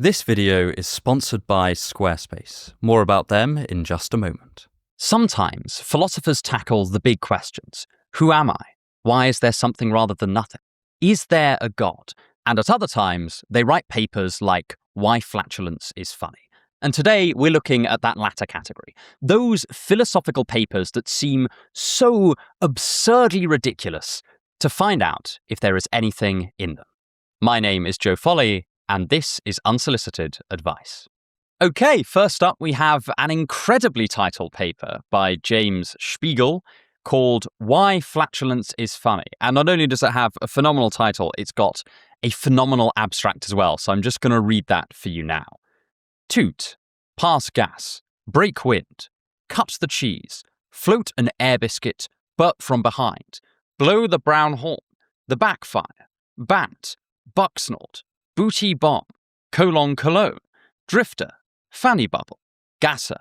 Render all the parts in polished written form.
This video is sponsored by Squarespace. More about them in just a moment. Sometimes philosophers tackle the big questions. Who am I? Why is there something rather than nothing? Is there a God? And at other times, they write papers like Why Flatulence is Funny. And today, we're looking at that latter category. Those philosophical papers that seem so absurdly ridiculous to find out if there is anything in them. My name is Joe Foley, and this is Unsolicited Advice. Okay, first up, we have an incredibly titled paper by James Spiegel called Why Flatulence is Funny. And not only does it have a phenomenal title, it's got a phenomenal abstract as well. So I'm just going to read that for you now. Toot, pass gas, break wind, cut the cheese, float an air biscuit, burp from behind, blow the brown horn, the backfire, bat, bucksnort, booty bomb, colon cologne, drifter, fanny bubble, gasser,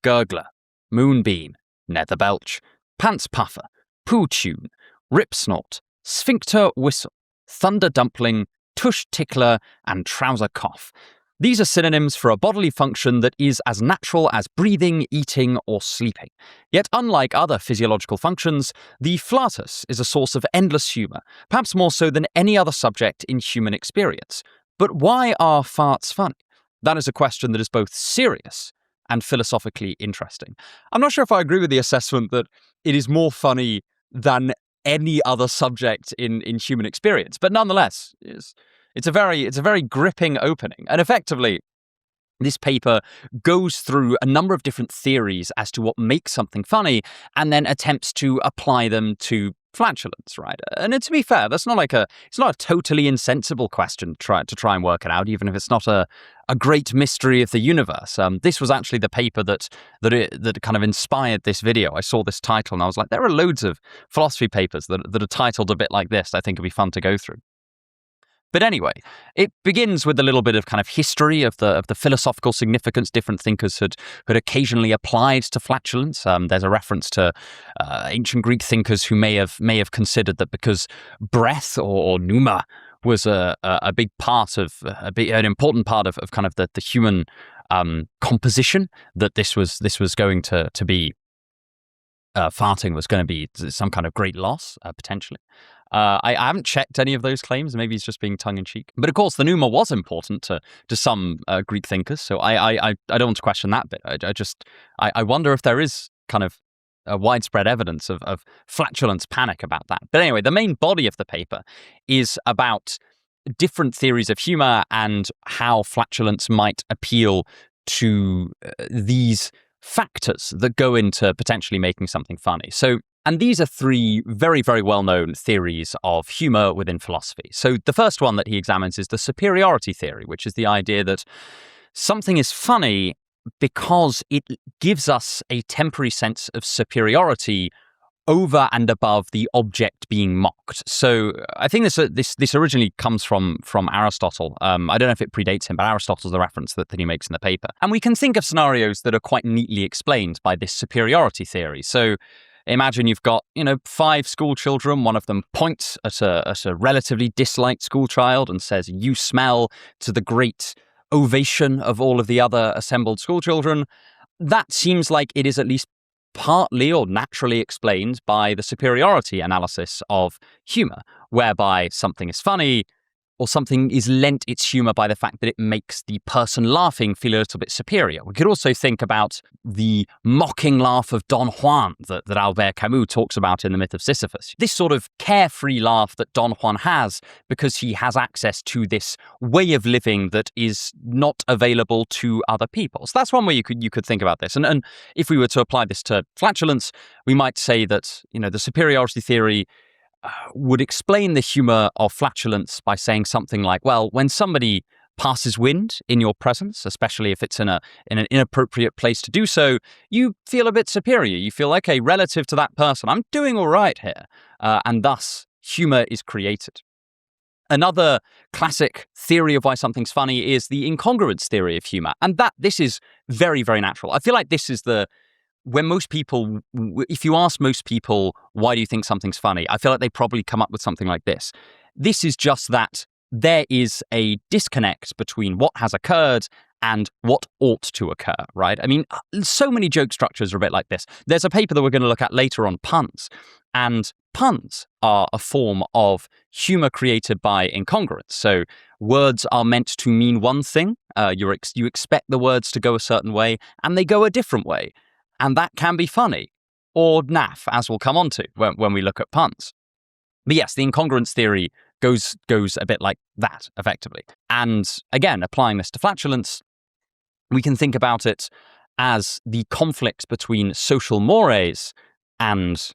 gurgler, moonbeam, nether belch, pants puffer, poo tune, rip snort, sphincter whistle, thunder dumpling, tush tickler, and trouser cough. These are synonyms for a bodily function that is as natural as breathing, eating, or sleeping. Yet unlike other physiological functions, the flatus is a source of endless humour, perhaps more so than any other subject in human experience. But why are farts funny? That is a question that is both serious and philosophically interesting. I'm not sure if I agree with the assessment that it is more funny than any other subject in human experience, but nonetheless, it's a very gripping opening. And effectively, this paper goes through a number of different theories as to what makes something funny and then attempts to apply them to flatulence, right? And to be fair, it's not a totally insensible question to try and work it out, even if it's not a great mystery of the universe. This was actually the paper that kind of inspired this video. I saw this title and I was like, there are loads of philosophy papers that are titled a bit like this. I think it'd be fun to go through. But anyway, it begins with a little bit of kind of history of the philosophical significance different thinkers had occasionally applied to flatulence. There's a reference to ancient Greek thinkers who may have considered that because breath or pneuma was an important part of kind of the human composition, that this was going to be farting was going to be some kind of great loss potentially. I haven't checked any of those claims. Maybe he's just being tongue-in-cheek. But of course, the pneuma was important to some Greek thinkers, so I don't want to question that bit. I wonder if there is kind of a widespread evidence of flatulence panic about that. But anyway, the main body of the paper is about different theories of humor and how flatulence might appeal to these factors that go into potentially making something funny. And these are three very, very well-known theories of humor within philosophy. So the first one that he examines is the superiority theory, which is the idea that something is funny because it gives us a temporary sense of superiority over and above the object being mocked. So I think this originally comes from Aristotle. I don't know if it predates him, but Aristotle's the reference that he makes in the paper. And we can think of scenarios that are quite neatly explained by this superiority theory. So imagine you've got, 5 school children. One of them points at a relatively disliked school child and says, "You smell," to the great ovation of all of the other assembled school children. That seems like it is at least partly or naturally explained by the superiority analysis of humor, whereby something is funny or something is lent its humor by the fact that it makes the person laughing feel a little bit superior. We could also think about the mocking laugh of Don Juan that Albert Camus talks about in The Myth of Sisyphus. This sort of carefree laugh that Don Juan has because he has access to this way of living that is not available to other people. So that's one way you could think about this. And if we were to apply this to flatulence, we might say that, the superiority theory would explain the humor of flatulence by saying something like, well, when somebody passes wind in your presence, especially if it's in an inappropriate place to do so, you feel a bit superior. You feel, okay, relative to that person, I'm doing all right here. And thus, humor is created. Another classic theory of why something's funny is the incongruence theory of humor. And this is very, very natural. I feel like this is when most people, if you ask most people, why do you think something's funny? I feel like they probably come up with something like this. This is just that there is a disconnect between what has occurred and what ought to occur, right? I mean, so many joke structures are a bit like this. There's a paper that we're going to look at later on puns, and puns are a form of humor created by incongruence. So words are meant to mean one thing. You expect the words to go a certain way, and they go a different way. And that can be funny, or naff, as we'll come on to when we look at puns. But yes, the incongruence theory goes a bit like that, effectively. And again, applying this to flatulence, we can think about it as the conflict between social mores and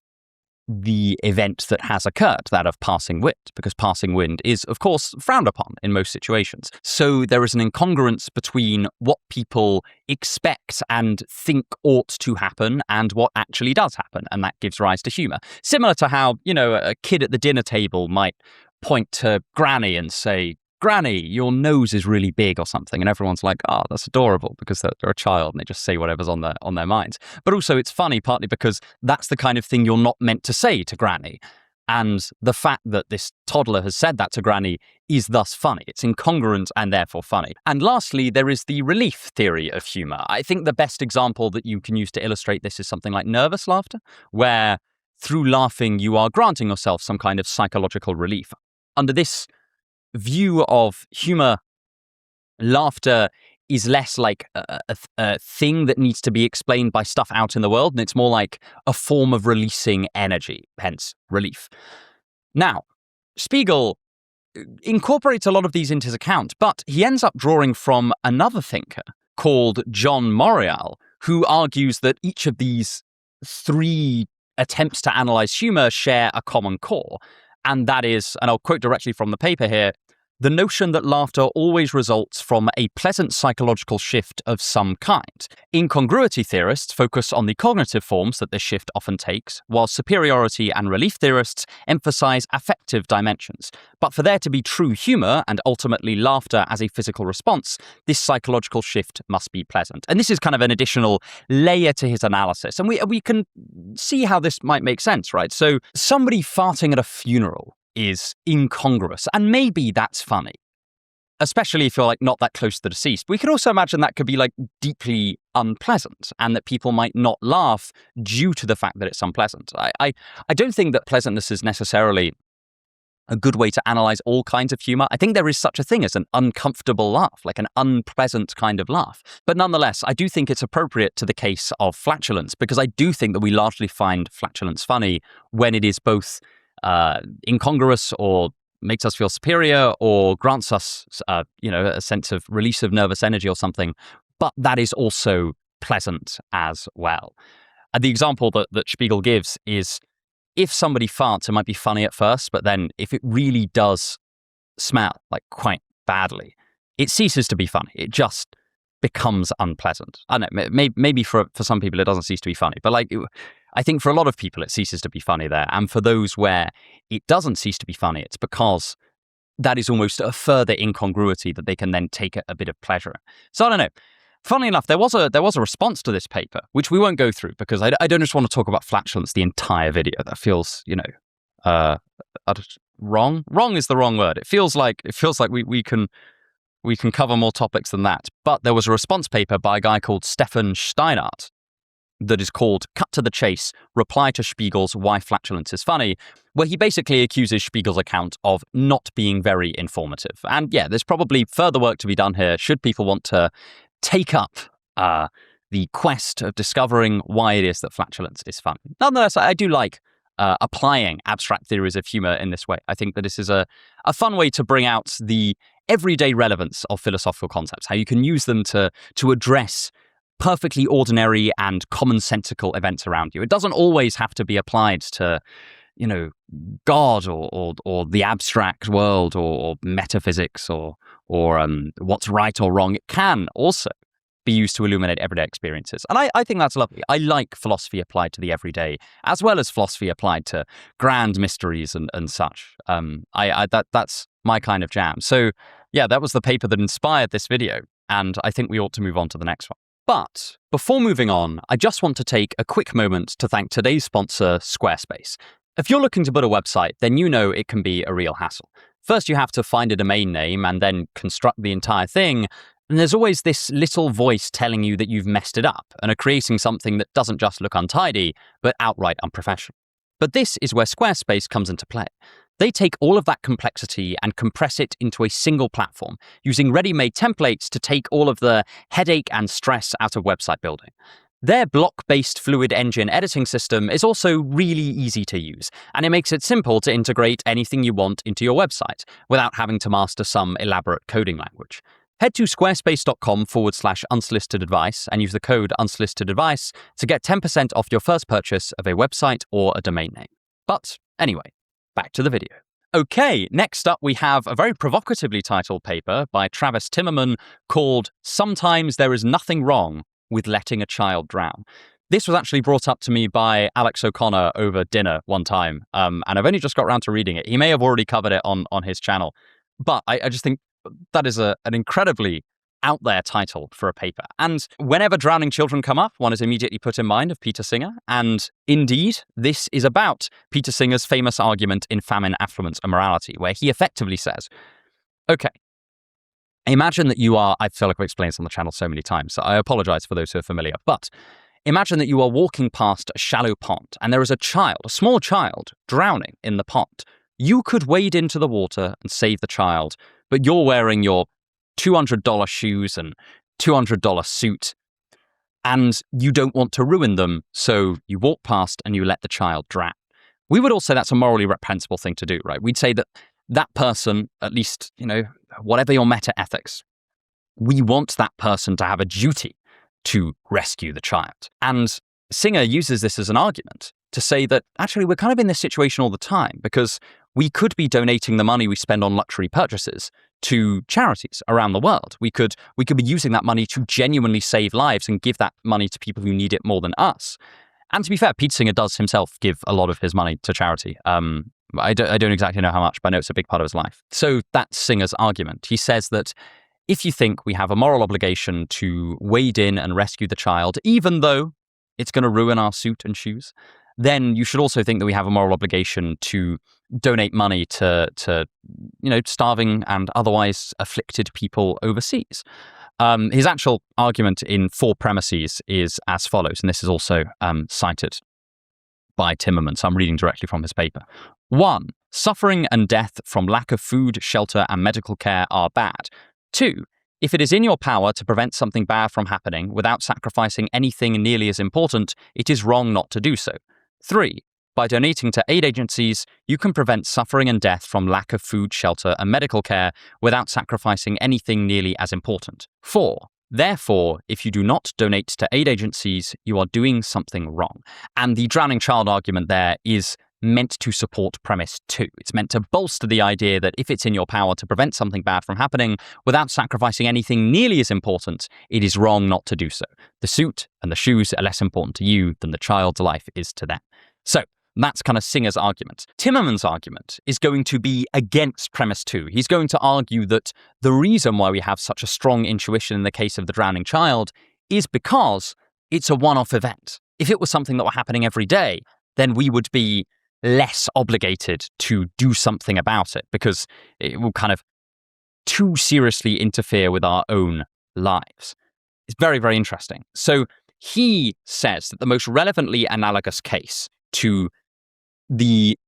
the event that has occurred, that of passing wind, because passing wind is, of course, frowned upon in most situations. So there is an incongruence between what people expect and think ought to happen and what actually does happen, and that gives rise to humour. Similar to how, a kid at the dinner table might point to Granny and say, "Granny, your nose is really big," or something, and everyone's like, "Oh, that's adorable," because they're a child and they just say whatever's on their minds. But also it's funny partly because that's the kind of thing you're not meant to say to Granny. And the fact that this toddler has said that to Granny is thus funny. It's incongruent and therefore funny. And lastly, there is the relief theory of humour. I think the best example that you can use to illustrate this is something like nervous laughter, where through laughing you are granting yourself some kind of psychological relief. Under this view of humor, laughter is less like a thing that needs to be explained by stuff out in the world, and it's more like a form of releasing energy, hence relief. Now, Spiegel incorporates a lot of these into his account, but he ends up drawing from another thinker called John Morial, who argues that each of these three attempts to analyze humor share a common core. And that is, and I'll quote directly from the paper here, the notion that laughter always results from a pleasant psychological shift of some kind. Incongruity theorists focus on the cognitive forms that this shift often takes, while superiority and relief theorists emphasize affective dimensions. But for there to be true humor and ultimately laughter as a physical response, this psychological shift must be pleasant. And this is kind of an additional layer to his analysis. And we can see how this might make sense, right? So somebody farting at a funeral is incongruous, and maybe that's funny, especially if you're like not that close to the deceased. We could also imagine that could be like deeply unpleasant, and that people might not laugh due to the fact that it's unpleasant. I don't think that pleasantness is necessarily a good way to analyze all kinds of humor. I think there is such a thing as an uncomfortable laugh, like an unpleasant kind of laugh. But nonetheless, I do think it's appropriate to the case of flatulence, because I do think that we largely find flatulence funny when it is both incongruous or makes us feel superior or grants us, a sense of release of nervous energy or something, but that is also pleasant as well. And the example that Spiegel gives is if somebody farts, it might be funny at first, but then if it really does smell like quite badly, it ceases to be funny. It just becomes unpleasant. I don't know, maybe for some people it doesn't cease to be funny, but I think for a lot of people it ceases to be funny there. And for those where it doesn't cease to be funny, it's because that is almost a further incongruity that they can then take a bit of pleasure in. So I don't know. Funnily enough, there was a response to this paper, which we won't go through because I don't just want to talk about flatulence the entire video. That feels, wrong. Wrong is the wrong word. It feels like we can cover more topics than that. But there was a response paper by a guy called Stefan Steinart that is called Cut to the Chase, Reply to Spiegel's Why Flatulence is Funny, where he basically accuses Spiegel's account of not being very informative. And yeah, there's probably further work to be done here should people want to take up the quest of discovering why it is that flatulence is funny. Nonetheless, I do like applying abstract theories of humor in this way. I think that this is a fun way to bring out the everyday relevance of philosophical concepts, how you can use them to address perfectly ordinary and commonsensical events around you. It doesn't always have to be applied to, God or the abstract world or metaphysics or what's right or wrong. It can also be used to illuminate everyday experiences. And I think that's lovely. I like philosophy applied to the everyday, as well as philosophy applied to grand mysteries and such. That's my kind of jam. So yeah, that was the paper that inspired this video, and I think we ought to move on to the next one. But before moving on, I just want to take a quick moment to thank today's sponsor, Squarespace. If you're looking to build a website, then you know it can be a real hassle. First, you have to find a domain name and then construct the entire thing. And there's always this little voice telling you that you've messed it up and are creating something that doesn't just look untidy, but outright unprofessional. But this is where Squarespace comes into play. They take all of that complexity and compress it into a single platform, using ready-made templates to take all of the headache and stress out of website building. Their block-based fluid engine editing system is also really easy to use, and it makes it simple to integrate anything you want into your website without having to master some elaborate coding language. Head to squarespace.com/unsolicited advice and use the code unsolicited advice to get 10% off your first purchase of a website or a domain name. But anyway, back to the video. Okay, next up we have a very provocatively titled paper by Travis Timmerman called "Sometimes There Is Nothing Wrong with Letting a Child Drown." This was actually brought up to me by Alex O'Connor over dinner one time, and I've only just got around to reading it. He may have already covered it on his channel, but I just think that is an incredibly out there title for a paper. And whenever drowning children come up, one is immediately put in mind of Peter Singer. And indeed, this is about Peter Singer's famous argument in Famine, Affluence, and Morality, where he effectively says, okay, imagine that you are, I feel like I've explained this on the channel so many times, so I apologize for those who are familiar, but imagine that you are walking past a shallow pond and there is a small child, drowning in the pond. You could wade into the water and save the child, but you're wearing your $200 shoes and $200 suit, and you don't want to ruin them, so you walk past and you let the child drown. We would all say that's a morally reprehensible thing to do, right? We'd say that that person, at least, whatever your meta ethics, we want that person to have a duty to rescue the child. And Singer uses this as an argument to say that actually we're kind of in this situation all the time because we could be donating the money we spend on luxury purchases to charities around the world. We could be using that money to genuinely save lives and give that money to people who need it more than us. And to be fair, Pete Singer does himself give a lot of his money to charity. I don't exactly know how much, but I know it's a big part of his life. So that's Singer's argument. He says that if you think we have a moral obligation to wade in and rescue the child, even though it's going to ruin our suit and shoes, then you should also think that we have a moral obligation to donate money to starving and otherwise afflicted people overseas. His actual argument in 4 premises is as follows, and this is also cited by Timmerman, so I'm reading directly from his paper. 1. Suffering and death from lack of food, shelter, and medical care are bad. 2. If it is in your power to prevent something bad from happening without sacrificing anything nearly as important, it is wrong not to do so. 3. By donating to aid agencies, you can prevent suffering and death from lack of food, shelter, and medical care without sacrificing anything nearly as important. 4. Therefore, if you do not donate to aid agencies, you are doing something wrong. And the drowning child argument there is meant to support premise 2. It's meant to bolster the idea that if it's in your power to prevent something bad from happening without sacrificing anything nearly as important, it is wrong not to do so. The suit and the shoes are less important to you than the child's life is to them. So that's kind of Singer's argument. Timmerman's argument is going to be against premise 2. He's going to argue that the reason why we have such a strong intuition in the case of the drowning child is because it's a one-off event. If it was something that were happening every day, then we would be less obligated to do something about it because it will kind of too seriously interfere with our own lives. It's very, very interesting. So he says that the most relevantly analogous case to the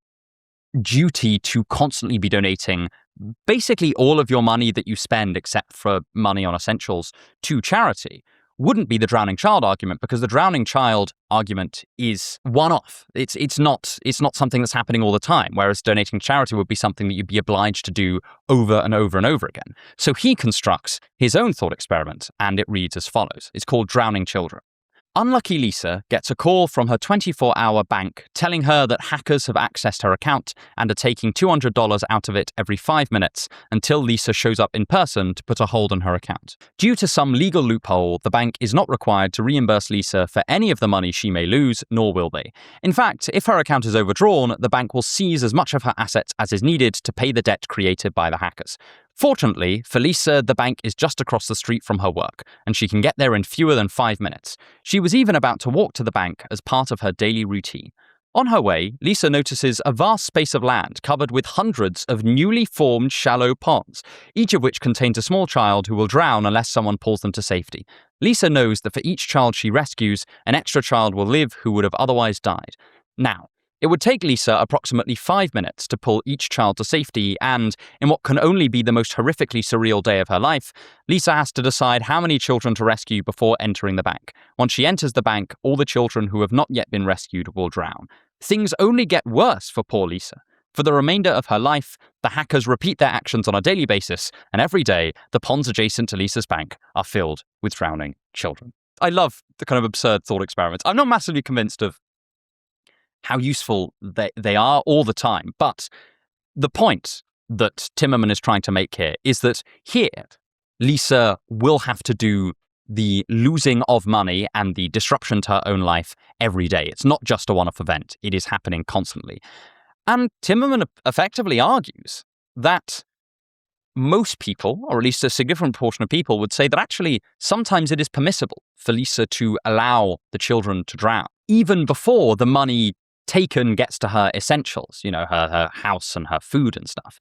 duty to constantly be donating basically all of your money that you spend except for money on essentials to charity wouldn't be the drowning child argument, because the drowning child argument is one-off. It's not something that's happening all the time, whereas donating to charity would be something that you'd be obliged to do over and over and over again. So he constructs his own thought experiment, and it reads as follows. It's called Drowning Children. Unlucky Lisa gets a call from her 24-hour bank telling her that hackers have accessed her account and are taking $200 out of it every 5 minutes until Lisa shows up in person to put a hold on her account. Due to some legal loophole, the bank is not required to reimburse Lisa for any of the money she may lose, nor will they. In fact, if her account is overdrawn, the bank will seize as much of her assets as is needed to pay the debt created by the hackers. Fortunately, for Lisa, the bank is just across the street from her work, and she can get there in fewer than 5 minutes. She was even about to walk to the bank as part of her daily routine. On her way, Lisa notices a vast space of land covered with hundreds of newly formed shallow ponds, each of which contains a small child who will drown unless someone pulls them to safety. Lisa knows that for each child she rescues, an extra child will live who would have otherwise died. Now, it would take Lisa approximately 5 minutes to pull each child to safety, and in what can only be the most horrifically surreal day of her life, Lisa has to decide how many children to rescue before entering the bank. Once she enters the bank, all the children who have not yet been rescued will drown. Things only get worse for poor Lisa. For the remainder of her life, the hackers repeat their actions on a daily basis, and every day, the ponds adjacent to Lisa's bank are filled with drowning children. I love the kind of absurd thought experiments. I'm not massively convinced of how useful they are all the time. But the point that Timmerman is trying to make here is that here, Lisa will have to do the losing of money and the disruption to her own life every day. It's not just a one-off event. It is happening constantly. And Timmerman effectively argues that most people, or at least a significant portion of people, would say that actually sometimes it is permissible for Lisa to allow the children to drown, even before the money taken gets to her essentials, her house and her food and stuff.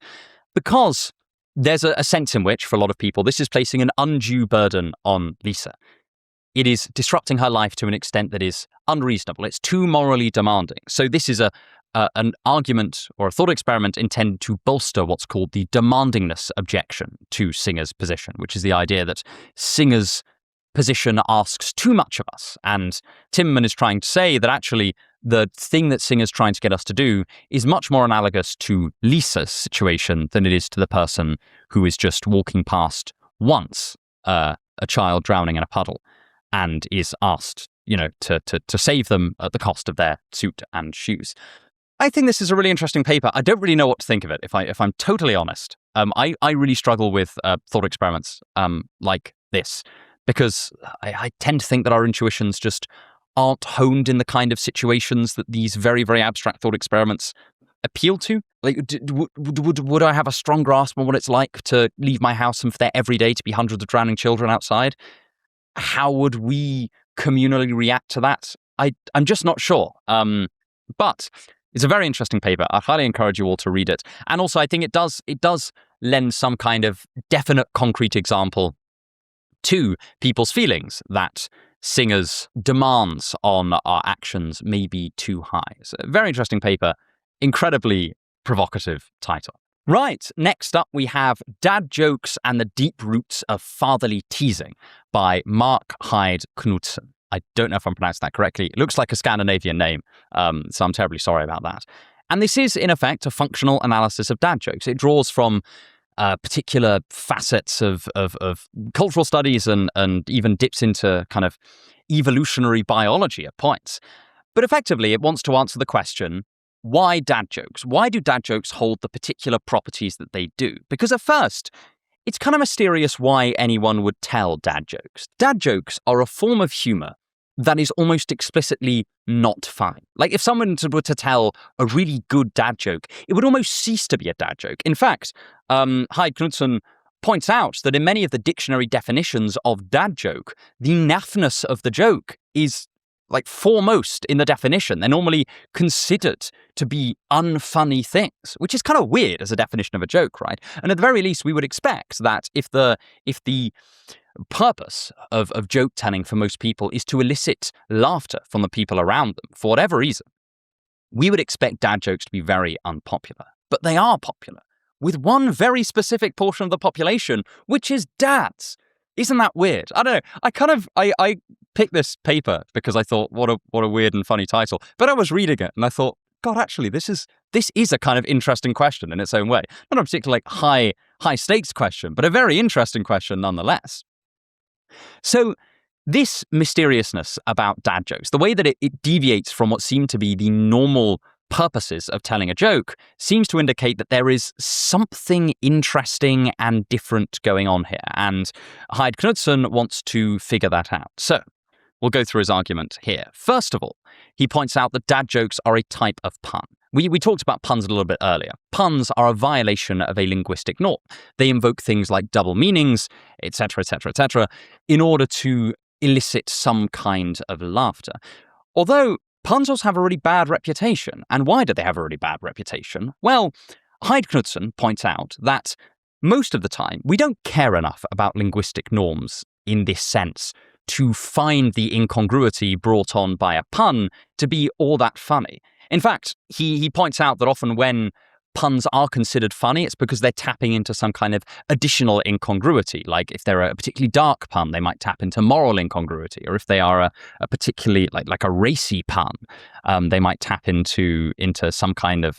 Because there's a sense in which, for a lot of people, this is placing an undue burden on Lisa. It is disrupting her life to an extent that is unreasonable. It's too morally demanding. So this is an argument or a thought experiment intended to bolster what's called the demandingness objection to Singer's position, which is the idea that Singer's position asks too much of us. And Timmerman is trying to say that actually the thing that Singer's trying to get us to do is much more analogous to Lisa's situation than it is to the person who is just walking past once a child drowning in a puddle and is asked, to save them at the cost of their suit and shoes. I think this is a really interesting paper. I don't really know what to think of it, if I'm totally honest. I really struggle with thought experiments like this, because I tend to think that our intuitions just aren't honed in the kind of situations that these very, very abstract thought experiments appeal to. Like, would I have a strong grasp on what it's like to leave my house and for there every day to be hundreds of drowning children outside? How would we communally react to that? I'm just not sure. But it's a very interesting paper. I highly encourage you all to read it. And also, I think it does lend some kind of definite, concrete example to people's feelings that Singer's demands on our actions may be too high. It's a very interesting paper, incredibly provocative title. Right, next up we have Dad Jokes and the Deep Roots of Fatherly Teasing by Mark Hyde Knudsen. I don't know if I'm pronouncing that correctly. It looks like a Scandinavian name, so I'm terribly sorry about that. And this is, in effect, a functional analysis of dad jokes. It draws from particular facets of cultural studies and even dips into kind of evolutionary biology at points. But effectively, it wants to answer the question, why dad jokes? Why do dad jokes hold the particular properties that they do? Because at first, it's kind of mysterious why anyone would tell dad jokes. Dad jokes are a form of humor that is almost explicitly not funny. Like if someone were to tell a really good dad joke, it would almost cease to be a dad joke. In fact, Hyde Knudsen points out that in many of the dictionary definitions of dad joke, the naffness of the joke is like foremost in the definition. They're normally considered to be unfunny things, which is kind of weird as a definition of a joke, right? And at the very least, we would expect that if the purpose of joke telling for most people is to elicit laughter from the people around them, for whatever reason, we would expect dad jokes to be very unpopular. But they are popular, with one very specific portion of the population, which is dads. Isn't that weird? I don't know. I picked this paper because I thought, what a weird and funny title. But I was reading it and I thought, God, actually, this is a kind of interesting question in its own way. Not a particularly high stakes question, but a very interesting question nonetheless. So this mysteriousness about dad jokes, the way that it deviates from what seem to be the normal purposes of telling a joke, seems to indicate that there is something interesting and different going on here. And Hyde Knudsen wants to figure that out. So we'll go through his argument here. First of all, he points out that dad jokes are a type of pun. We talked about puns a little bit earlier. Puns are a violation of a linguistic norm. They invoke things like double meanings, etc., etc., etc., in order to elicit some kind of laughter. Although puns also have a really bad reputation. And why do they have a really bad reputation? Well, Knudsen points out that most of the time, we don't care enough about linguistic norms in this sense to find the incongruity brought on by a pun to be all that funny. In fact, he points out that often when puns are considered funny, it's because they're tapping into some kind of additional incongruity. Like if they're a particularly dark pun, they might tap into moral incongruity. Or if they are a particularly like a racy pun, they might tap into some kind of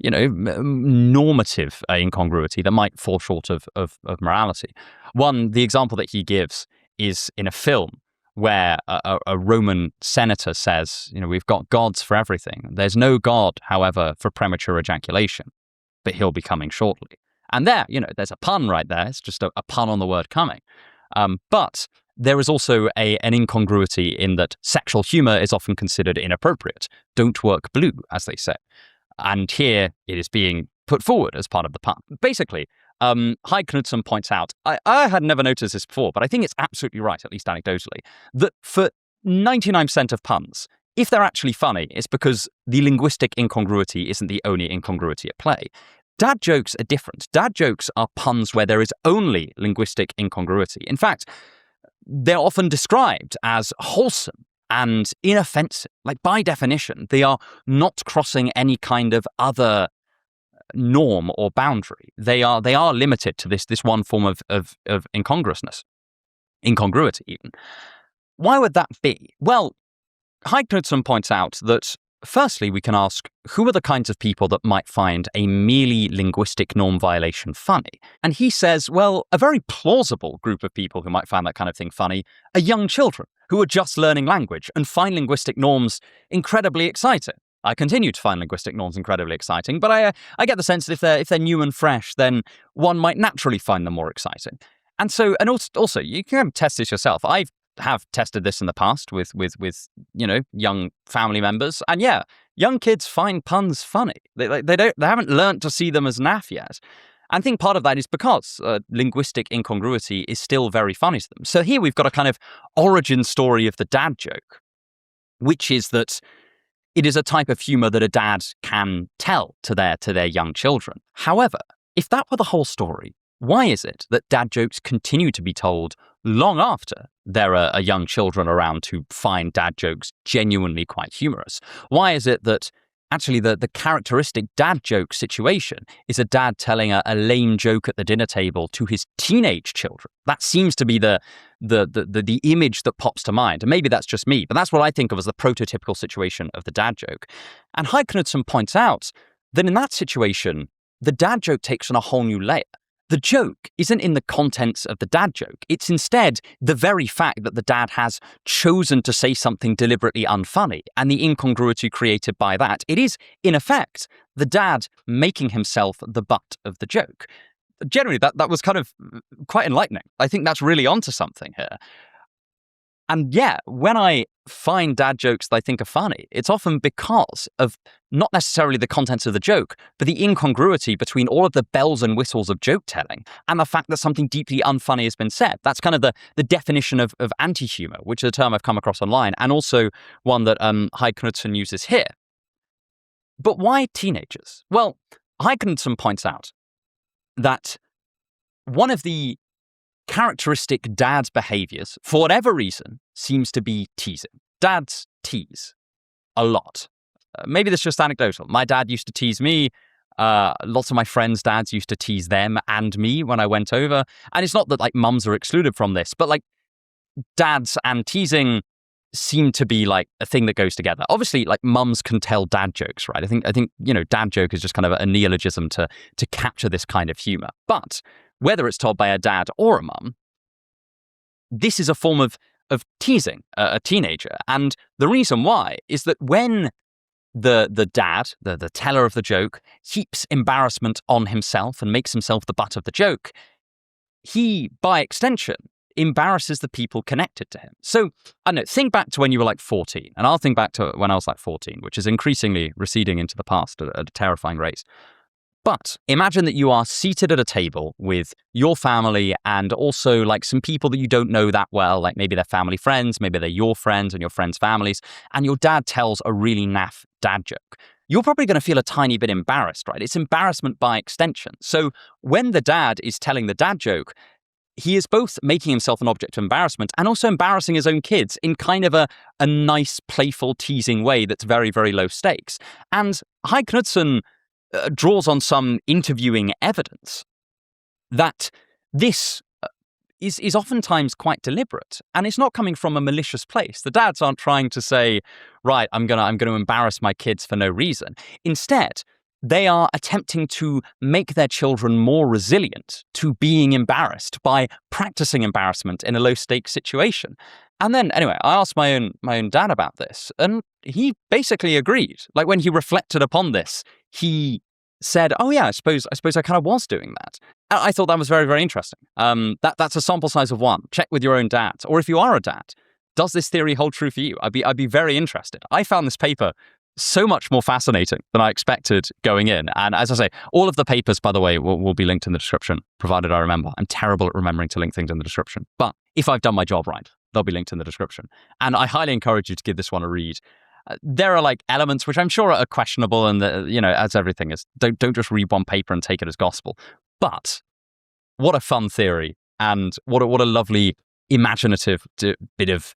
normative incongruity that might fall short of morality. The example that he gives is in a film where a Roman senator says, we've got gods for everything. There's no god, however, for premature ejaculation, but he'll be coming shortly. And there's a pun right there. It's just a pun on the word coming. But there is also an incongruity in that sexual humor is often considered inappropriate. Don't work blue, as they say. And here it is being put forward as part of the pun. Basically, Knudsen points out, I had never noticed this before, but I think it's absolutely right, at least anecdotally, that for 99% of puns, if they're actually funny, it's because the linguistic incongruity isn't the only incongruity at play. Dad jokes are different. Dad jokes are puns where there is only linguistic incongruity. In fact, they're often described as wholesome and inoffensive. Like, by definition, they are not crossing any kind of other norm or boundary. They are limited to this one form of incongruousness, incongruity even. Why would that be? Well, Knudsen points out that firstly, we can ask, who are the kinds of people that might find a merely linguistic norm violation funny? And he says, well, a very plausible group of people who might find that kind of thing funny are young children who are just learning language and find linguistic norms incredibly exciting. I continue to find linguistic norms incredibly exciting, but I get the sense that if they're new and fresh, then one might naturally find them more exciting. And so, and also you can test this yourself. I have tested this in the past with young family members, and young kids find puns funny. They haven't learnt to see them as naff yet. And I think part of that is because linguistic incongruity is still very funny to them. So here we've got a kind of origin story of the dad joke, which is that it is a type of humor that a dad can tell to their young children. However, if that were the whole story, why is it that dad jokes continue to be told long after there are young children around who find dad jokes genuinely quite humorous? Why is it that actually the characteristic dad joke situation is a dad telling a lame joke at the dinner table to his teenage children? That seems to be the image that pops to mind. And maybe that's just me, but that's what I think of as the prototypical situation of the dad joke. And Knudsen points out that in that situation, the dad joke takes on a whole new layer. The joke isn't in the contents of the dad joke. It's instead the very fact that the dad has chosen to say something deliberately unfunny and the incongruity created by that. It is, in effect, the dad making himself the butt of the joke. Generally, that was kind of quite enlightening. I think that's really onto something here. And when I find dad jokes that I think are funny, it's often because of not necessarily the contents of the joke, but the incongruity between all of the bells and whistles of joke telling and the fact that something deeply unfunny has been said. That's kind of the definition of anti-humor, which is a term I've come across online, and also one that Knudsen uses here. But why teenagers? Well, Knudsen points out that one of the characteristic dad's behaviors, for whatever reason, seems to be teasing. Dads tease a lot. Maybe this is just anecdotal. My dad used to tease me. Lots of my friends' dads used to tease them and me when I went over. And it's not that like mums are excluded from this, but like dads and teasing seem to be like a thing that goes together. Obviously, like mums can tell dad jokes, right? I think dad joke is just kind of a neologism to capture this kind of humor. But whether it's told by a dad or a mum, this is a form of teasing a teenager. And the reason why is that when the dad, the teller of the joke, heaps embarrassment on himself and makes himself the butt of the joke, he, by extension, embarrasses the people connected to him. So, I don't know, think back to when you were like 14, and I'll think back to when I was like 14, which is increasingly receding into the past at a terrifying rate. But imagine that you are seated at a table with your family and also like some people that you don't know that well, like maybe they're family friends, maybe they're your friends and your friends' families, and your dad tells a really naff dad joke. You're probably going to feel a tiny bit embarrassed, right? It's embarrassment by extension. So when the dad is telling the dad joke, he is both making himself an object of embarrassment and also embarrassing his own kids in kind of a nice, playful, teasing way that's very, very low stakes. And Hai Knudsen draws on some interviewing evidence that this is oftentimes quite deliberate, and it's not coming from a malicious place. The dads aren't trying to say, right, I'm gonna embarrass my kids for no reason. Instead, they are attempting to make their children more resilient to being embarrassed by practicing embarrassment in a low-stakes situation. And then, anyway, I asked my own dad about this, and he basically agreed. Like, when he reflected upon this, he said, oh yeah, I suppose I kind of was doing that. I thought that was very, very interesting. That's a sample size of one. Check with your own dad. Or if you are a dad, does this theory hold true for you? I'd be very interested. I found this paper so much more fascinating than I expected going in. And as I say, all of the papers, by the way, will be linked in the description, provided I remember. I'm terrible at remembering to link things in the description. But if I've done my job right, they'll be linked in the description. And I highly encourage you to give this one a read. There are like elements which I'm sure are questionable, and as everything is, don't just read one paper and take it as gospel. But what a fun theory, and what a lovely imaginative bit of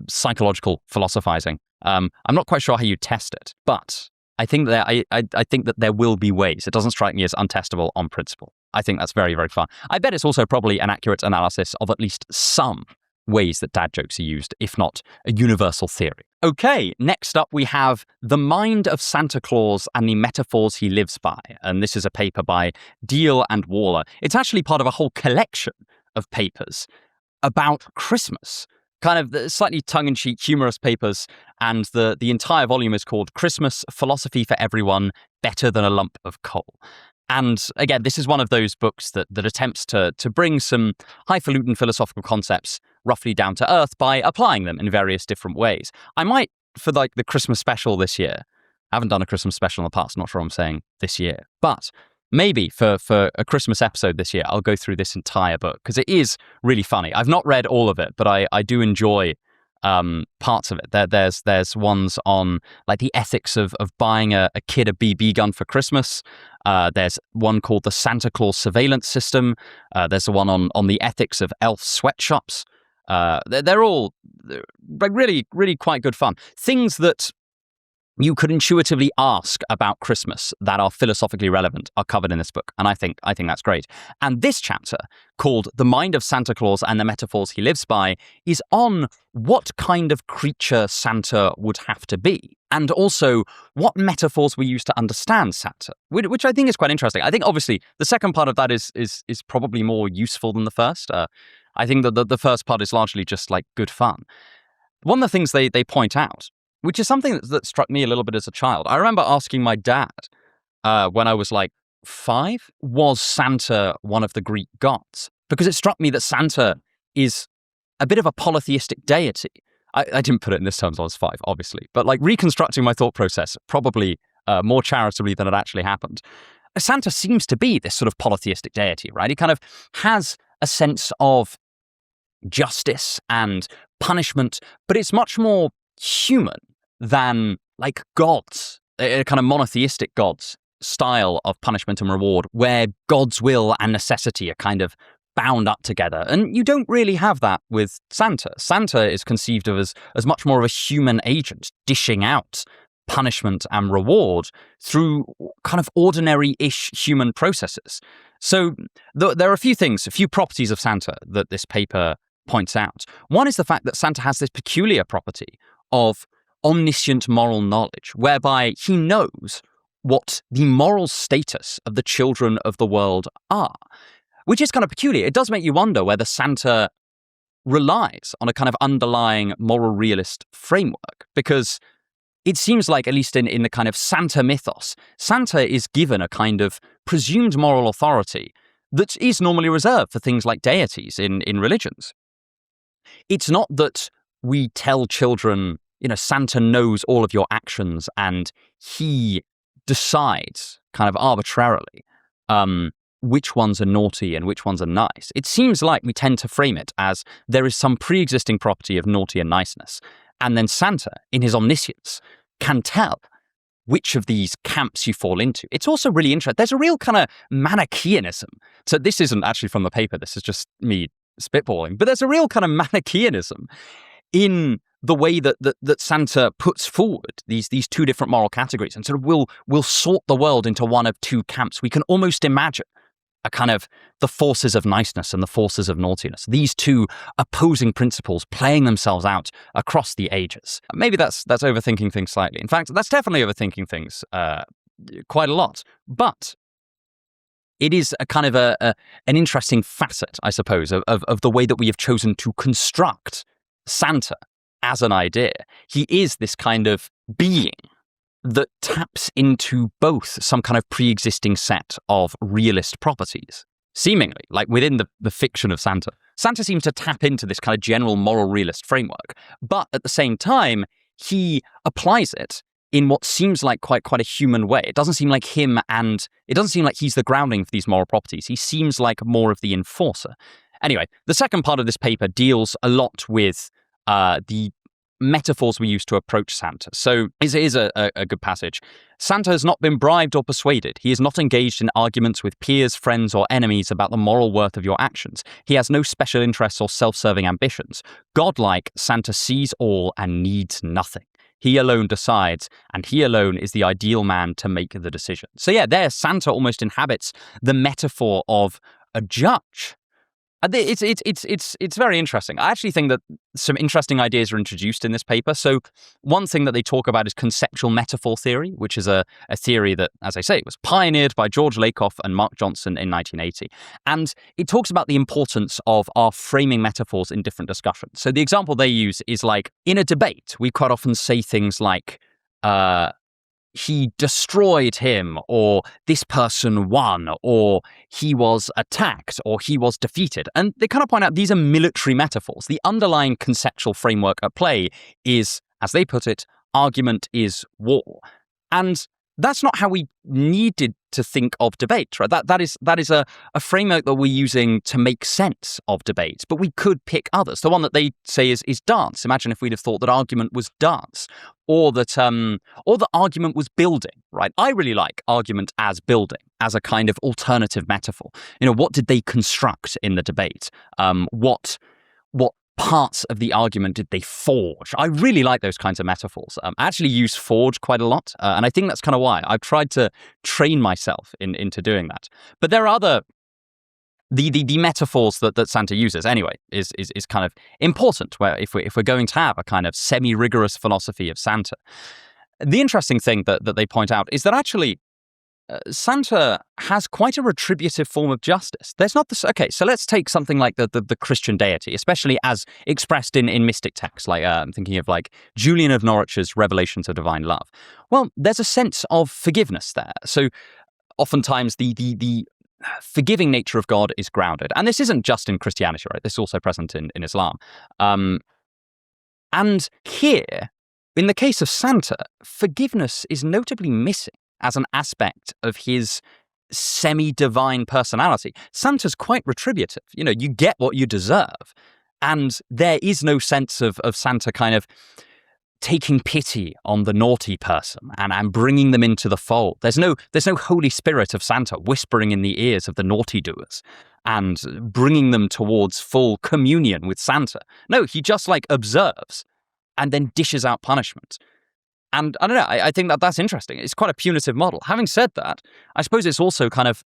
psychological philosophizing. I'm not quite sure how you test it, but I think that I think that there will be ways. It doesn't strike me as untestable on principle. I think that's very, very fun. I bet it's also probably an accurate analysis of at least some ways that dad jokes are used, if not a universal theory. Okay, next up we have The Mind of Santa Claus and the Metaphors He Lives By. And this is a paper by Deal and Waller. It's actually part of a whole collection of papers about Christmas. Kind of slightly tongue-in-cheek, humorous papers, and the entire volume is called Christmas, Philosophy for Everyone, Better Than a Lump of Coal. And again, this is one of those books that attempts to bring some highfalutin philosophical concepts roughly down to earth by applying them in various different ways. I might, for like the Christmas special this year, I haven't done a Christmas special in the past, not sure I'm saying this year, but maybe for a Christmas episode this year, I'll go through this entire book because it is really funny. I've not read all of it, but I do enjoy parts of it. There's ones on like the ethics of buying a kid a BB gun for Christmas. There's one called the Santa Claus Surveillance System. There's the one on the ethics of elf sweatshops. They're all like really, really quite good fun. Things that you could intuitively ask about Christmas that are philosophically relevant are covered in this book, and I think that's great. And this chapter, called The Mind of Santa Claus and the Metaphors He Lives By, is on what kind of creature Santa would have to be, and also what metaphors we use to understand Santa, which I think is quite interesting. I think obviously the second part of that is probably more useful than the first. I think that the first part is largely just like good fun. One of the things they point out, which is something that struck me a little bit as a child. I remember asking my dad when I was like 5, was Santa one of the Greek gods? Because it struck me that Santa is a bit of a polytheistic deity. I didn't put it in this terms when I was 5, obviously, but like reconstructing my thought process, probably more charitably than it actually happened. Santa seems to be this sort of polytheistic deity, right? He kind of has a sense of justice and punishment, but it's much more human than like gods, a kind of monotheistic gods style of punishment and reward, where God's will and necessity are kind of bound up together. And you don't really have that with Santa. Santa is conceived of as much more of a human agent, dishing out punishment and reward through kind of ordinary-ish human processes. So there are a few properties of Santa that this paper points out. One is the fact that Santa has this peculiar property of omniscient moral knowledge, whereby he knows what the moral status of the children of the world are, which is kind of peculiar. It does make you wonder whether Santa relies on a kind of underlying moral realist framework, because it seems like, at least in the kind of Santa mythos, Santa is given a kind of presumed moral authority that is normally reserved for things like deities in religions. It's not that we tell children, Santa knows all of your actions and he decides kind of arbitrarily which ones are naughty and which ones are nice, it seems like we tend to frame it as there is some pre-existing property of naughty and niceness. And then Santa, in his omniscience, can tell which of these camps you fall into. It's also really interesting. There's a real kind of Manichaeanism. So this isn't actually from the paper. This is just me spitballing. But there's a real kind of Manichaeanism in the way that Santa puts forward these two different moral categories and sort of will sort the world into one of two camps. We can almost imagine a kind of the forces of niceness and the forces of naughtiness. These two opposing principles playing themselves out across the ages. Maybe that's overthinking things slightly. In fact, that's definitely overthinking things quite a lot. But it is a kind of an interesting facet, I suppose, of the way that we have chosen to construct Santa as an idea. He is this kind of being that taps into both some kind of pre-existing set of realist properties. Seemingly, like within the fiction of Santa, Santa seems to tap into this kind of general moral realist framework, but at the same time, he applies it in what seems like quite a human way. It doesn't seem like him, and it doesn't seem like he's the grounding for these moral properties. He seems like more of the enforcer. Anyway, the second part of this paper deals a lot with the metaphors we use to approach Santa. So it is a good passage. Santa has not been bribed or persuaded. He is not engaged in arguments with peers, friends, or enemies about the moral worth of your actions. He has no special interests or self-serving ambitions. Godlike, Santa sees all and needs nothing. He alone decides, and he alone is the ideal man to make the decision. So yeah, there Santa almost inhabits the metaphor of a judge. It's very interesting. I actually think that some interesting ideas are introduced in this paper. So one thing that they talk about is conceptual metaphor theory, which is a theory that, as I say, was pioneered by George Lakoff and Mark Johnson in 1980. And it talks about the importance of our framing metaphors in different discussions. So the example they use is like, in a debate, we quite often say things like, he destroyed him, or this person won, or he was attacked, or he was defeated. And they kind of point out these are military metaphors. The underlying conceptual framework at play is, as they put it, argument is war. And that's not how we needed to think of debate, right? That is a framework that we're using to make sense of debate, but we could pick others. The one that they say is dance. Imagine if we'd have thought that argument was dance, or that argument was building, right? I really like argument as building, as a kind of alternative metaphor. You know, what did they construct in the debate? What parts of the argument did they forge? I really like those kinds of metaphors. I actually use forge quite a lot, and I think that's kind of why I've tried to train myself into doing that. But there are other the metaphors that Santa uses anyway is kind of important. Where if we're going to have a kind of semi-rigorous philosophy of Santa, the interesting thing that they point out is that actually Santa has quite a retributive form of justice. There's not this. Okay, so let's take something like the Christian deity, especially as expressed in mystic texts. Like I'm thinking of like Julian of Norwich's Revelations of Divine Love. Well, there's a sense of forgiveness there. So oftentimes the forgiving nature of God is grounded, and this isn't just in Christianity, right? This is also present in Islam. And here, in the case of Santa, forgiveness is notably missing as an aspect of his semi-divine personality. Santa's quite retributive. You know, you get what you deserve. And there is no sense of Santa kind of taking pity on the naughty person and bringing them into the fold. There's no Holy Spirit of Santa whispering in the ears of the naughty doers and bringing them towards full communion with Santa. No, he just like observes and then dishes out punishment. And I don't know, I think that's interesting. It's quite a punitive model. Having said that, I suppose it's also kind of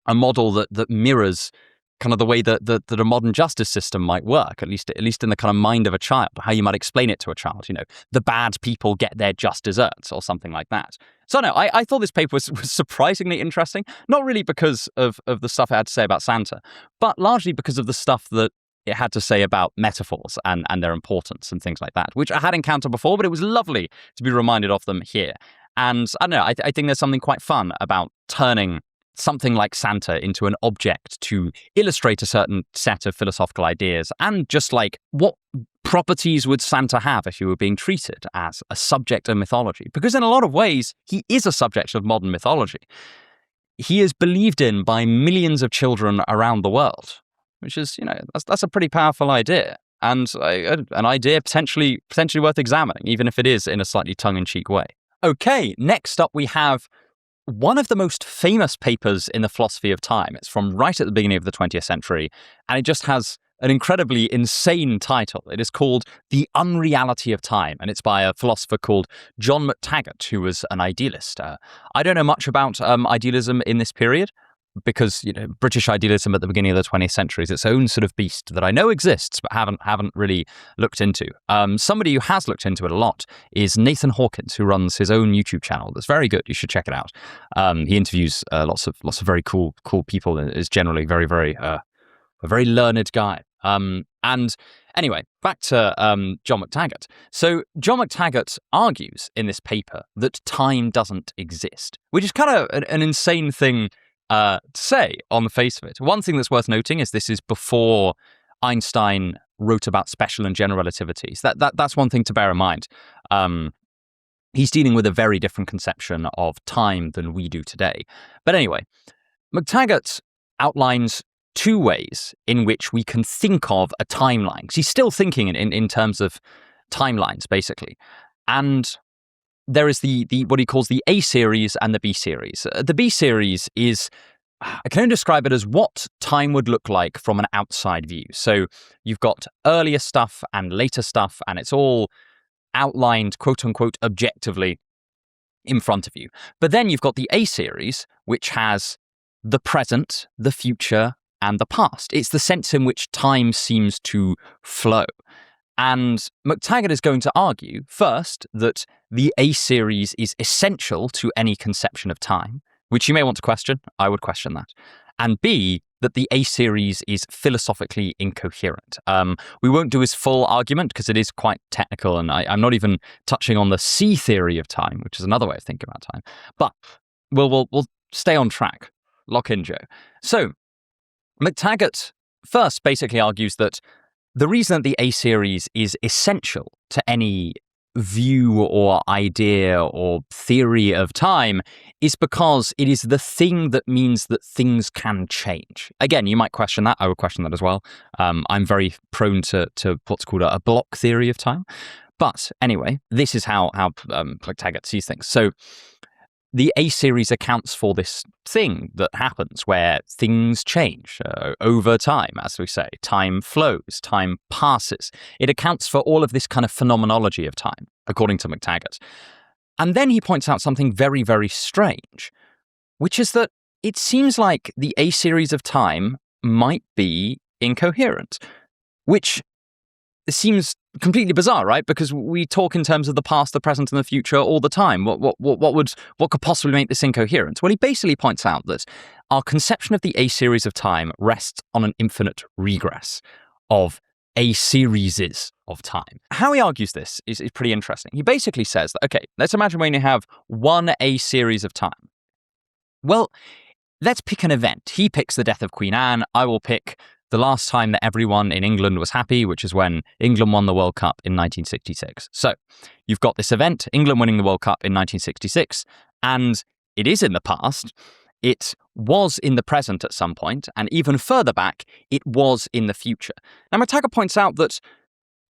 a model that mirrors kind of the way that a modern justice system might work, at least in the kind of mind of a child, how you might explain it to a child. You know, the bad people get their just desserts or something like that. So no, I thought this paper was surprisingly interesting, not really because of the stuff it had to say about Santa, but largely because of the stuff that it had to say about metaphors and their importance and things like that, which I had encountered before, but it was lovely to be reminded of them here. And I don't know, I think there's something quite fun about turning something like Santa into an object to illustrate a certain set of philosophical ideas, and just like what properties would Santa have if he were being treated as a subject of mythology? Because in a lot of ways, he is a subject of modern mythology. he is believed in by millions of children around the world, which is, that's a pretty powerful idea. And an idea potentially worth examining, even if it is in a slightly tongue-in-cheek way. Okay, next up we have one of the most famous papers in the philosophy of time. It's from right at the beginning of the 20th century, and it just has an incredibly insane title. It is called The Unreality of Time, and it's by a philosopher called John McTaggart, who was an idealist. I don't know much about idealism in this period, because British idealism at the beginning of the 20th century is its own sort of beast that I know exists but haven't really looked into. Somebody who has looked into it a lot is Nathan Hawkins, who runs his own YouTube channel that's very good. You should check it out. He interviews lots of very cool people, and is generally a very learned guy. And anyway, back to John McTaggart. So John McTaggart argues in this paper that time doesn't exist, which is kind of an insane thing to say on the face of it. One thing that's worth noting is this is before Einstein wrote about special and general relativities. That's one thing to bear in mind. He's dealing with a very different conception of time than we do today. But anyway, McTaggart outlines two ways in which we can think of a timeline. 'Cause he's still thinking in terms of timelines, basically. And there is the what he calls the A series and the B series. The B series is, I can only describe it as what time would look like from an outside view. So you've got earlier stuff and later stuff, and it's all outlined, quote unquote, objectively in front of you. But then you've got the A series, which has the present, the future, and the past. It's the sense in which time seems to flow. And McTaggart is going to argue, first, that the A series is essential to any conception of time, which you may want to question. I would question that. And B, that the A series is philosophically incoherent. We won't do his full argument because it is quite technical, and I'm not even touching on the C theory of time, which is another way of thinking about time. But we'll stay on track. Lock in, Joe. So McTaggart first basically argues that the reason that the A series is essential to any view or idea or theory of time is because it is the thing that means that things can change. Again, you might question that. I would question that as well. I'm very prone to what's called a block theory of time. But anyway, this is how McTaggart sees things. So the A series accounts for this thing that happens where things change over time, as we say. Time flows, time passes. It accounts for all of this kind of phenomenology of time, according to McTaggart. And then he points out something very, very strange, which is that it seems like the A series of time might be incoherent, which seems completely bizarre, right? Because we talk in terms of the past, the present, and the future all the time. What could possibly make this incoherent? Well, he basically points out that our conception of the A series of time rests on an infinite regress of A series of time. How he argues this is pretty interesting. He basically says that, okay, let's imagine when you have one A series of time. Well, let's pick an event. He picks the death of Queen Anne. I will pick the last time that everyone in England was happy, which is when England won the World Cup in 1966. So you've got this event, England winning the World Cup in 1966, and it is in the past. It was in the present at some point, and even further back, it was in the future. Now, McTaggart points out that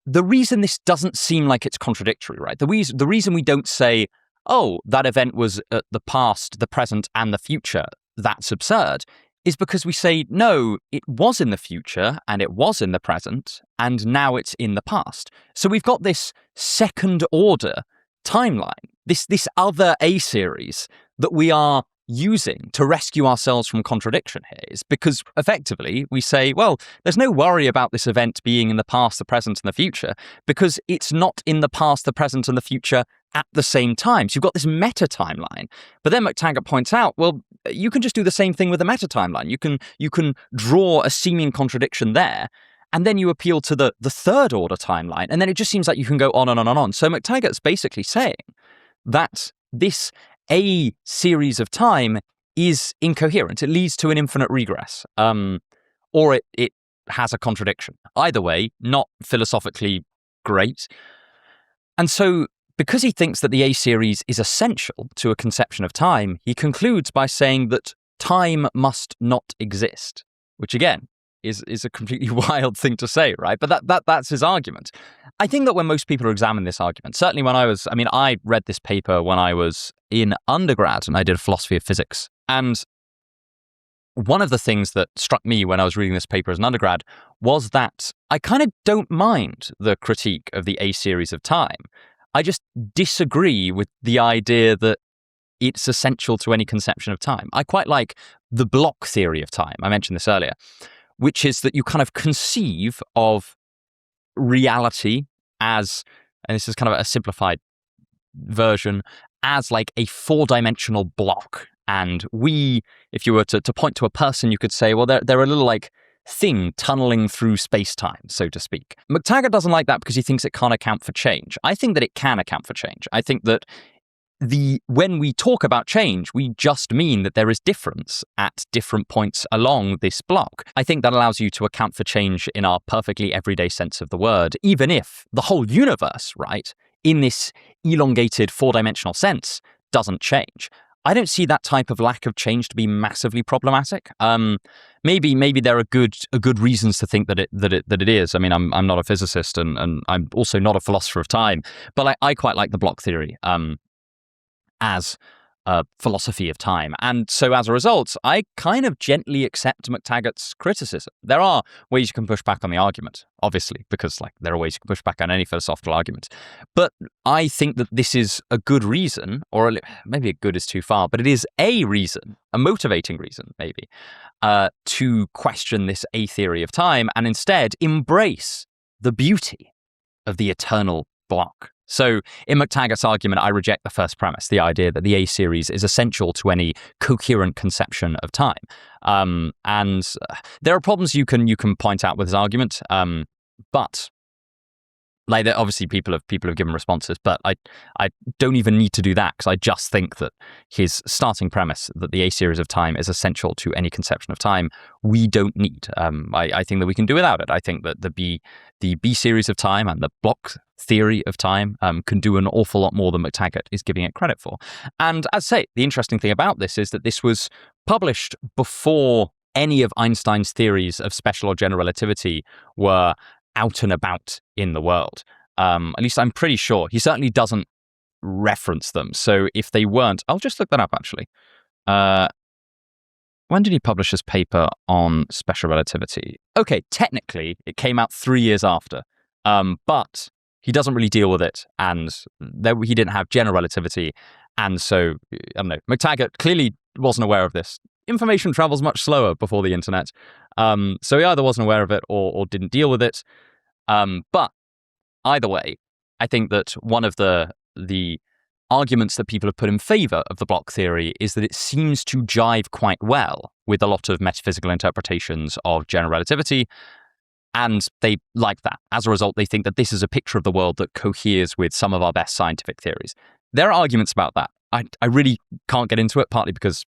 the reason this doesn't seem like it's contradictory, right? The reason we don't say, oh, that event was at the past, the present, and the future, that's absurd, is because we say, no, it was in the future, and it was in the present, and now it's in the past. So we've got this second-order timeline, this other A series that we are using to rescue ourselves from contradiction here, is because effectively we say, well, there's no worry about this event being in the past, the present, and the future, because it's not in the past, the present, and the future at the same time. So you've got this meta timeline. But then McTaggart points out, well, you can just do the same thing with a meta timeline. You can draw a seeming contradiction there, and then you appeal to the third order timeline, and then it just seems like you can go on and on and on. So McTaggart's basically saying that this A series of time is incoherent. It leads to an infinite regress, or it has a contradiction. Either way, not philosophically great. And so, because he thinks that the A series is essential to a conception of time, he concludes by saying that time must not exist, which again is a completely wild thing to say, right? But that's his argument. I think that when most people examine this argument, certainly when I read this paper when I was in undergrad and I did a philosophy of physics. And one of the things that struck me when I was reading this paper as an undergrad was that I kind of don't mind the critique of the A series of time. I just disagree with the idea that it's essential to any conception of time. I quite like the block theory of time. I mentioned this earlier, which is that you kind of conceive of reality as, and this is kind of a simplified version, as like a four-dimensional block. And if you were to point to a person, you could say, well, they're a little like thing tunneling through space-time, so to speak. McTaggart doesn't like that because he thinks it can't account for change. I think that it can account for change. I think that when we talk about change, we just mean that there is difference at different points along this block. I think that allows you to account for change in our perfectly everyday sense of the word, even if the whole universe, right, in this elongated four-dimensional sense, doesn't change. I don't see that type of lack of change to be massively problematic. Maybe there are good reasons to think that it is. I mean, I'm not a physicist and I'm also not a philosopher of time, but I quite like the block theory as a philosophy of time. And so as a result, I kind of gently accept McTaggart's criticism. There are ways you can push back on the argument, obviously, because there are ways you can push back on any philosophical argument. But I think that this is a good reason, or maybe a good is too far, but it is a reason, a motivating reason, maybe, to question this A theory of time and instead embrace the beauty of the eternal block. So in McTaggart's argument, I reject the first premise, the idea that the A series is essential to any coherent conception of time. And there are problems you can point out with his argument, but obviously people have given responses, but I don't even need to do that because I just think that his starting premise that the A series of time is essential to any conception of time, we don't need. I think that we can do without it. I think that the B series of time and the block theory of time can do an awful lot more than McTaggart is giving it credit for. And as I say, the interesting thing about this is that this was published before any of Einstein's theories of special or general relativity were out and about in the world. At least I'm pretty sure. He certainly doesn't reference them. So if they weren't, I'll just look that up actually. When did he publish his paper on special relativity? Okay, technically it came out 3 years after, but he doesn't really deal with it, and he didn't have general relativity, and so, I don't know, McTaggart clearly wasn't aware of this. Information travels much slower before the internet, so he either wasn't aware of it or didn't deal with it, but either way, I think that one of the arguments that people have put in favor of the block theory is that it seems to jive quite well with a lot of metaphysical interpretations of general relativity, and they like that. As a result, they think that this is a picture of the world that coheres with some of our best scientific theories. There are arguments about that. I really can't get into it, partly because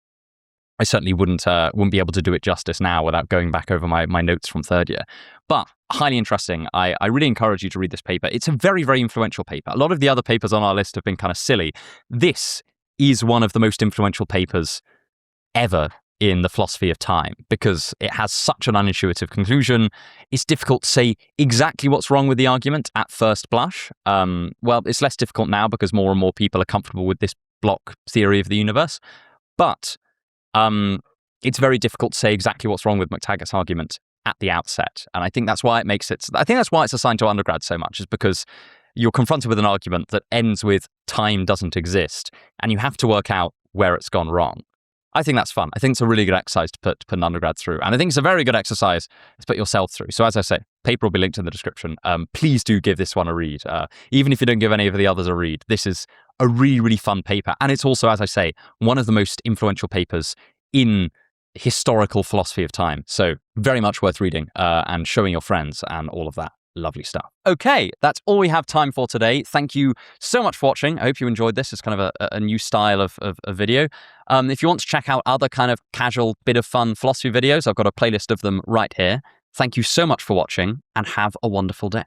I certainly wouldn't be able to do it justice now without going back over my notes from third year. But highly interesting. I really encourage you to read this paper. It's a very, very influential paper. A lot of the other papers on our list have been kind of silly. This is one of the most influential papers ever in the philosophy of time because it has such an unintuitive conclusion. It's difficult to say exactly what's wrong with the argument at first blush. Well, it's less difficult now because more and more people are comfortable with this block theory of the universe. But it's very difficult to say exactly what's wrong with McTaggart's argument at the outset. And I think that's why it's assigned to undergrad so much, is because you're confronted with an argument that ends with time doesn't exist, and you have to work out where it's gone wrong. I think that's fun. I think it's a really good exercise to put an undergrad through. And I think it's a very good exercise to put yourself through. So as I say, paper will be linked in the description. Please do give this one a read. Even if you don't give any of the others a read, this is a really, really fun paper. And it's also, as I say, one of the most influential papers in historical philosophy of time. So very much worth reading and showing your friends and all of that lovely stuff. Okay, that's all we have time for today. Thank you so much for watching. I hope you enjoyed this. It's kind of a new style of video. If you want to check out other kind of casual bit of fun philosophy videos, I've got a playlist of them right here. Thank you so much for watching and have a wonderful day.